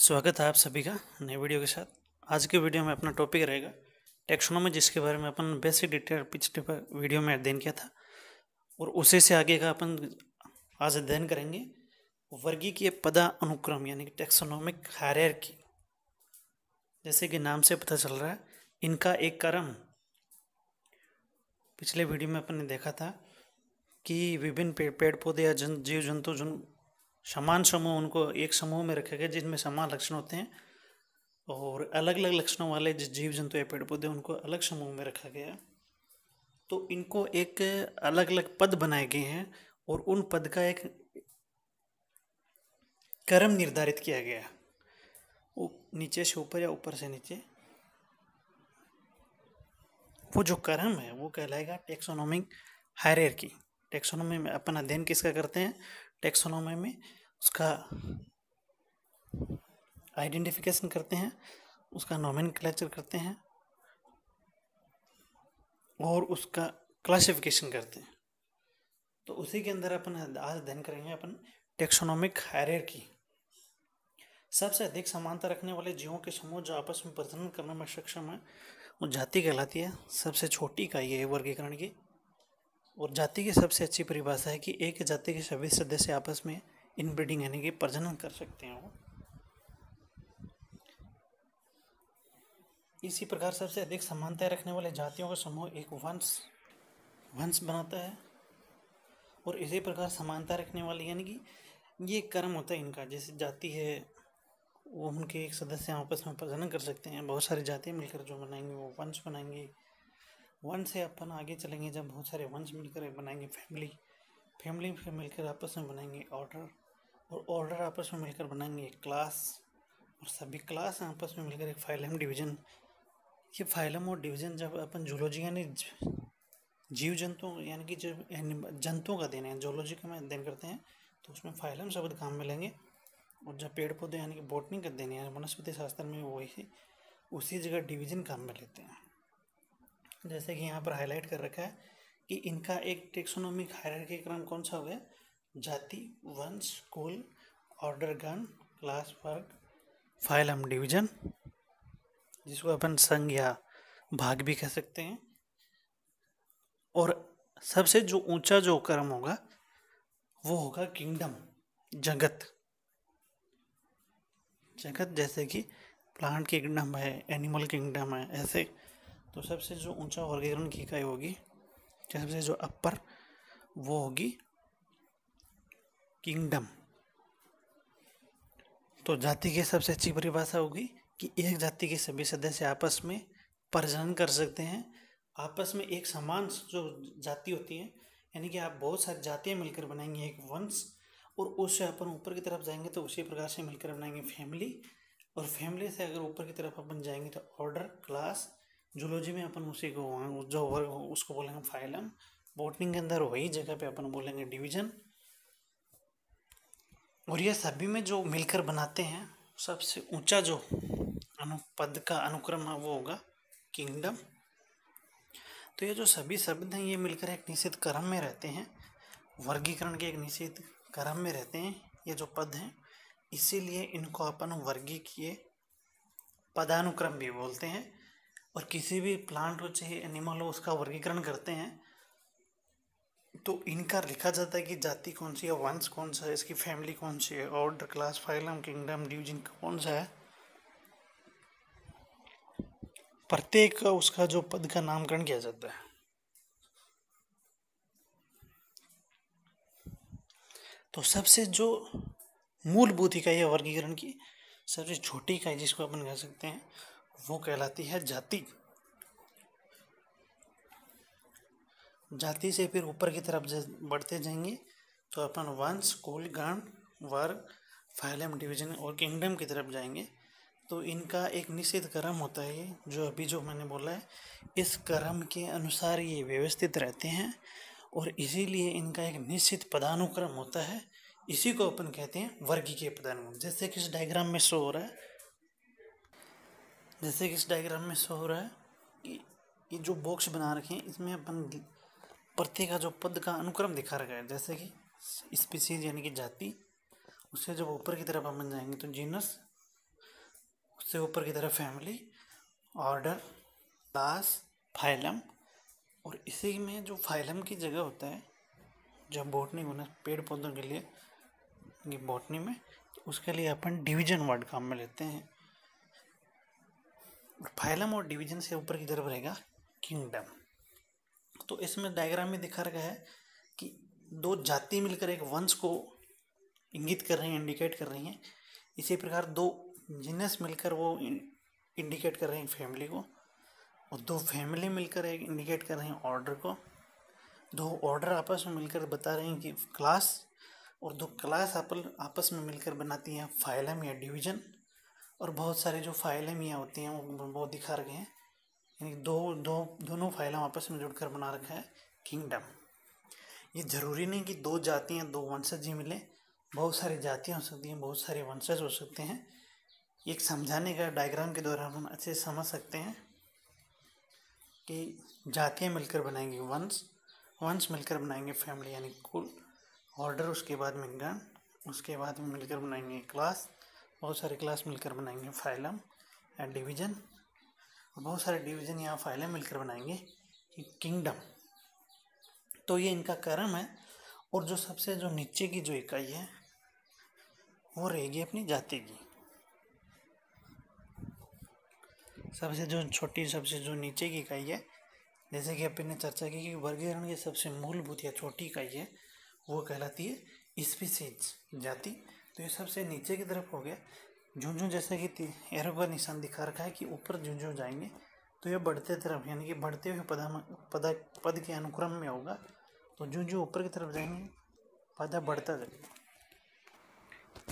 स्वागत है आप सभी का नए वीडियो के साथ। आज के वीडियो में अपना टॉपिक रहेगा टेक्सोनोमी, जिसके बारे में अपन बेसिक डिटेल पिछले वीडियो में अध्ययन किया था और उसी से आगे का अपन आज अध्ययन करेंगे वर्गीकीय पदानुक्रम यानी कि टेक्सोनोमिक हायरार्की। जैसे कि नाम से पता चल रहा है, इनका एक क्रम। पिछले वीडियो में अपन ने देखा था कि विभिन्न पेड़ पौधे या जीव जंतु जो समान समूह, उनको एक समूह में रखे गए जिनमें समान लक्षण होते हैं, और अलग अलग लक्षणों वाले जीव जंतु या पेड़ पौधे उनको अलग समूह में रखा गया। तो इनको एक अलग अलग पद बनाए गए हैं और उन पद का एक क्रम निर्धारित किया गया, वो नीचे से ऊपर या ऊपर से नीचे। वो जो क्रम है वो कहलाएगा टेक्सोनोमिक हायरार्की। टेक्सोनोमी में अपन अध्ययन किसका करते हैं? टेक्सोनोमी में उसका आइडेंटिफिकेशन करते हैं, उसका नोमेनक्लेचर करते हैं और उसका क्लासिफिकेशन करते हैं। तो उसी के अंदर अपन आज अध्ययन करेंगे अपन टेक्सोनोमिक हायरार्की। सबसे अधिक समानता रखने वाले जीवों के समूह जो आपस में प्रजनन करने में सक्षम है वो जाति कहलाती है। सबसे छोटी इकाई है वर्गीकरण की, और जाति की सबसे अच्छी परिभाषा है कि एक जाति के सभी सदस्य आपस में इनब्रीडिंग यानी कि प्रजनन कर सकते हैं वो। इसी प्रकार सबसे अधिक समानता रखने वाले जातियों का समूह एक वंश बनाता है, और इसी प्रकार समानता रखने वाले यानी कि ये क्रम होता है इनका। जैसे जाति है वो उनके एक सदस्य आपस में प्रजनन कर सकते हैं, बहुत सारी जातियाँ मिलकर जो बनाएंगे वो वंश बनाएंगे। वंश से अपन आगे चलेंगे, जब बहुत सारे वंश मिलकर बनाएंगे फैमिली फिर मिलकर आपस में बनाएंगे ऑर्डर, और ऑर्डर आपस में मिलकर बनाएंगे क्लास, और सभी क्लास आपस में मिलकर एक फाइलम डिवीजन। ये फाइलम और डिवीजन जब अपन जूलॉजी यानी जीव जंतु यानी कि जब जंतुओं का अध्ययन है, जूलॉजी का में अध्ययन करते हैं तो उसमें फाइलम शब्द काम में लेंगे, और जब पेड़ पौधे यानी कि बॉटनी का अध्ययन है वनस्पति शास्त्र में वही उसी जगह डिवीजन काम में लेते हैं। जैसे कि यहाँ पर हाईलाइट कर रखा है कि इनका एक टेक्सोनोमिक हायरार्की क्रम कौन सा हो गया? जाति, वंश, कुल, ऑर्डर, गण, क्लास, वर्ग, फाइलम, डिवीजन, जिसको अपन संघ या भाग भी कह सकते हैं। और सबसे जो ऊंचा जो क्रम होगा वो होगा किंगडम, जगत। जैसे कि प्लांट किंगडम है, एनिमल किंगडम है, ऐसे। तो सबसे जो ऊंचा वर्गीकरण की इकाई होगी, सबसे जो अपर, वो होगी किंगडम। तो जाति की सबसे अच्छी परिभाषा होगी कि एक जाति के सभी सदस्य आपस में प्रजनन कर सकते हैं। आपस में एक समान जो जाति होती है, यानी कि आप बहुत सारी जातियाँ मिलकर बनाएंगे एक वंश, और उससे अपन ऊपर की तरफ जाएंगे तो उसी प्रकार से मिलकर बनाएंगे फैमिली, और फैमिली से अगर ऊपर की तरफ अपन जाएंगे तो ऑर्डर, क्लास। जूलॉजी में अपन उसी को जो वर्ग उसको बोलेंगे फाइलम। बॉटनी के अंदर वही जगह पे अपन बोलेंगे डिवीजन। और ये सभी में जो मिलकर बनाते हैं सबसे ऊंचा जो पद का अनुक्रम है वो होगा किंगडम। तो ये जो सभी शब्द हैं ये मिलकर एक निश्चित क्रम में रहते हैं, वर्गीकरण के एक निश्चित क्रम में रहते हैं ये जो पद हैं, इसीलिए इनको अपन वर्गीकीय पदानुक्रम भी बोलते हैं। और किसी भी प्लांट हो चाहे एनिमल हो उसका वर्गीकरण करते हैं तो इनका लिखा जाता है कि जाति कौन सी है, वंश कौन सा है, इसकी फैमिली कौन सी है, order, class, phylum, kingdom, division कौन सा है। प्रत्येक का उसका जो पद का नामकरण किया जाता है। तो सबसे जो मूलभूत इकाई है वर्गीकरण की, सबसे छोटी इकाई जिसको अपन कह सकते हैं वो कहलाती है जाति। जाति से फिर ऊपर की तरफ बढ़ते जाएंगे तो अपन वंश, कुल, गण, वर्ग, फाइलम, डिवीजन और किंगडम की तरफ जाएंगे। तो इनका एक निश्चित क्रम होता है, ये जो अभी जो मैंने बोला है, इस क्रम के अनुसार ये व्यवस्थित रहते हैं, और इसीलिए इनका एक निश्चित पदानुक्रम होता है। इसी को अपन कहते हैं वर्गीकीय पदानुक्रम। जैसे कि इस डायग्राम में शो हो रहा है, कि ये जो बॉक्स बना रखे हैं इसमें अपन प्रत्येक का जो पद का अनुक्रम दिखा रखा है। जैसे कि स्पीसीज यानी कि जाति, उससे जब ऊपर की तरफ अपन जाएंगे तो जीनस, सबसे ऊपर की तरफ फैमिली, ऑर्डर, क्लास, फाइलम। और इसी में जो फाइलम की जगह होता है, जब बॉटनी होना पेड़ पौधों के लिए, ये बॉटनी में, तो उसके लिए अपन डिवीजन वर्ड काम में लेते हैं। और फाइलम और डिवीजन से ऊपर की तरफ रहेगा किंगडम। तो इसमें डायग्राम में दिखा रखा है कि दो जाति मिलकर एक वंश को इंगित कर रही हैं, इंडिकेट कर रही हैं। इसी प्रकार दो जीनस मिलकर वो इंडिकेट कर रहे हैं फैमिली को, और दो फैमिली मिलकर एक इंडिकेट कर रहे हैं ऑर्डर को। दो ऑर्डर आपस में मिलकर बता रहे हैं कि क्लास, और दो क्लास आपस में मिलकर बनाती हैं फाइलम या डिवीजन। और बहुत सारे जो फाइलम या होती हैं वो दिखा रखे हैं, यानी दोनों फाइलम आपस में जुड़कर बना रखा है किंगडम। ये जरूरी नहीं कि दो जातियाँ दो वंशज ही मिले, बहुत सारी जातियाँ हो सकती हैं, बहुत सारे वंशज हो सकते हैं। एक समझाने का डायग्राम के द्वारा हम अच्छे से समझ सकते हैं कि जातियाँ मिलकर बनाएंगी वंश, वंश मिलकर बनाएंगे फैमिली यानी कुल, ऑर्डर उसके बाद में गण, उसके बाद में मिलकर बनाएंगे क्लास, बहुत सारे क्लास मिलकर बनाएंगे फाइलम या डिवीजन, और बहुत सारे डिवीजन या फाइलम मिलकर बनाएंगे किंगडम। तो ये इनका क्रम है। और जो सबसे जो नीचे की जो इकाई है वो रहेगी अपनी जाति की। सबसे जो छोटी, सबसे जो नीचे की इकाई है, जैसे कि अपन ने चर्चा की कि वर्गीकरण की सबसे मूलभूत या छोटी इकाई है वो कहलाती है स्पीसीज, जाति। तो ये सबसे नीचे की तरफ हो गया। जो जैसे कि एरो का निशान दिखा रखा है कि ऊपर जो जाएंगे तो ये बढ़ते तरफ, यानी कि बढ़ते हुए पद के अनुक्रम में होगा। तो जो ऊपर की तरफ जाएंगे पद बढ़ता जाएगा।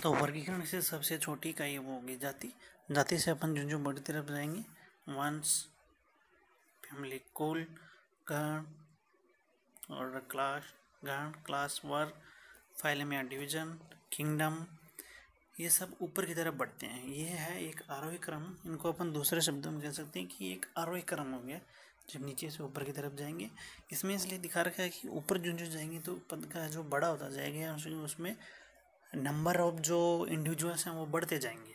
तो वर्गीकरण से सबसे छोटी इकाई वो होगी जाति। जाति से अपन जो बढ़ती तरफ जाएंगे वंश, फैमिली, कुल, गण, ऑर्डर, क्लास, गण, क्लास, वर्ग, फाइलम या डिवीजन, किंगडम, ये सब ऊपर की तरफ बढ़ते हैं। ये है एक आरोही क्रम। इनको अपन दूसरे शब्दों में कह सकते हैं कि एक आरोही क्रम हो गया, जब नीचे से ऊपर की तरफ जाएंगे। इसमें इसलिए दिखा रखा है कि ऊपर जो जाएंगे तो पद का जो बड़ा होता जाएगा, उसमें नंबर ऑफ जो इंडिविजुअल्स हैं वो बढ़ते जाएंगे।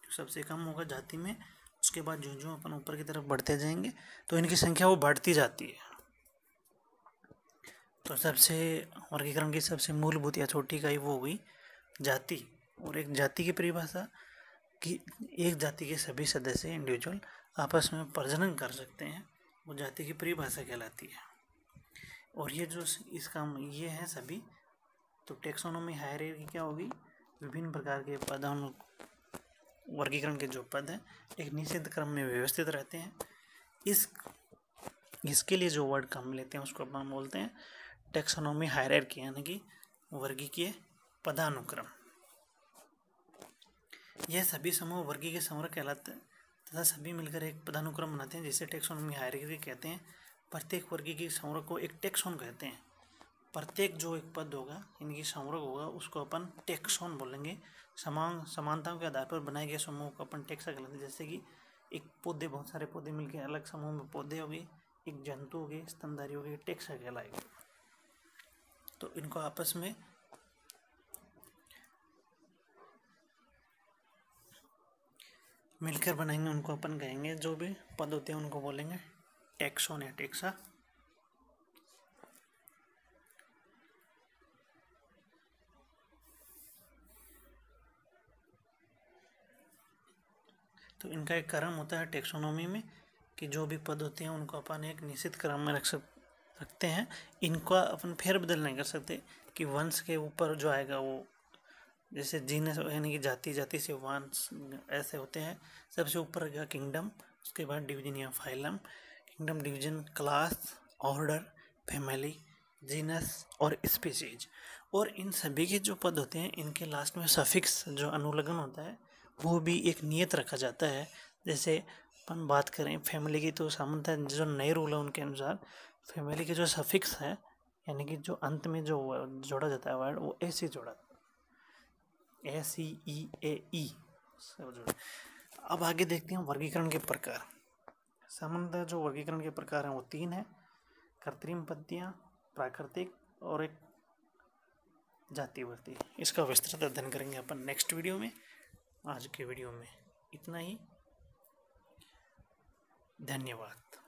सबसे कम होगा जाति में, उसके बाद जो अपन ऊपर की तरफ बढ़ते जाएंगे तो इनकी संख्या वो बढ़ती जाती है। तो सबसे वर्गीकरण की सबसे मूलभूत या छोटी इकाई वो हुई जाति। और एक जाति की परिभाषा कि एक जाति के सभी सदस्य इंडिविजुअल आपस में प्रजनन कर सकते हैं, वो जाति की परिभाषा कहलाती है। और ये जो इसका ये है सभी। तो टेक्सोनोमी हायरार्की क्या होगी, विभिन्न प्रकार के पदों, वर्गीकरण के जो पद हैं एक निश्चित क्रम में व्यवस्थित रहते हैं। इसके लिए जो वर्ड काम लेते हैं उसको अपन बोलते हैं टेक्सोनोमी हायरार्की, यानी कि वर्गीकीय पदानुक्रम। यह सभी समूह वर्गीय समूह कहलाते हैं तथा सभी मिलकर एक पदानुक्रम बनाते हैं, जिसे टेक्सोनोमी हायरार्की कहते हैं। प्रत्येक वर्गीय समूह को एक टेक्सोन कहते हैं। प्रत्येक जो एक पद होगा, इनकी समूह होगा, उसको अपन टेक्सोन बोलेंगे। समानताओं के आधार पर बनाए गए समूह को अपन टेक्सा कहलाते हैं। जैसे कि एक पौधे, बहुत सारे पौधे मिलकर अलग समूह में पौधे हो गए, एक जंतु हो गए, स्तनधारी हो गए, टेक्सा कहलाएगा। तो इनको आपस में मिलकर बनाएंगे, उनको अपन कहेंगे, जो भी पद होते हैं उनको बोलेंगे टेक्सोन या टेक्सा। तो इनका एक क्रम होता है टेक्सोनोमी में कि जो भी पद होते हैं उनको अपन एक निश्चित क्रम में रखते हैं। इनका अपन फेरबदल नहीं कर सकते कि वंश के ऊपर जो आएगा वो, जैसे जीनस यानी कि जाति, जाति से वंश ऐसे होते हैं। सबसे ऊपर गया किंगडम, उसके बाद डिवीजन या phylum, kingdom, division, class, order, family, genus और स्पीसीज। और इन सभी के जो पद होते हैं इनके लास्ट में सफिक्स जो अनुलग्न होता है वो भी एक नियत रखा जाता है। जैसे अपन बात करें फैमिली की, तो सामान्यतः जो नए रूल है उनके अनुसार फैमिली के जो सफिक्स है, यानी कि जो अंत में जो जोड़ा जाता है वर्ड, वो ऐसे जोड़ा, SEEAE सब जोड़ा। अब आगे देखते हैं वर्गीकरण के प्रकार। सामान्यतः जो वर्गीकरण के प्रकार हैं वो 3 हैं: कृत्रिम पद्धतियाँ, प्राकृतिक और एक जातिवर्ती। इसका विस्तृत अध्ययन करेंगे अपन नेक्स्ट वीडियो में। आज के वीडियो में इतना ही। धन्यवाद।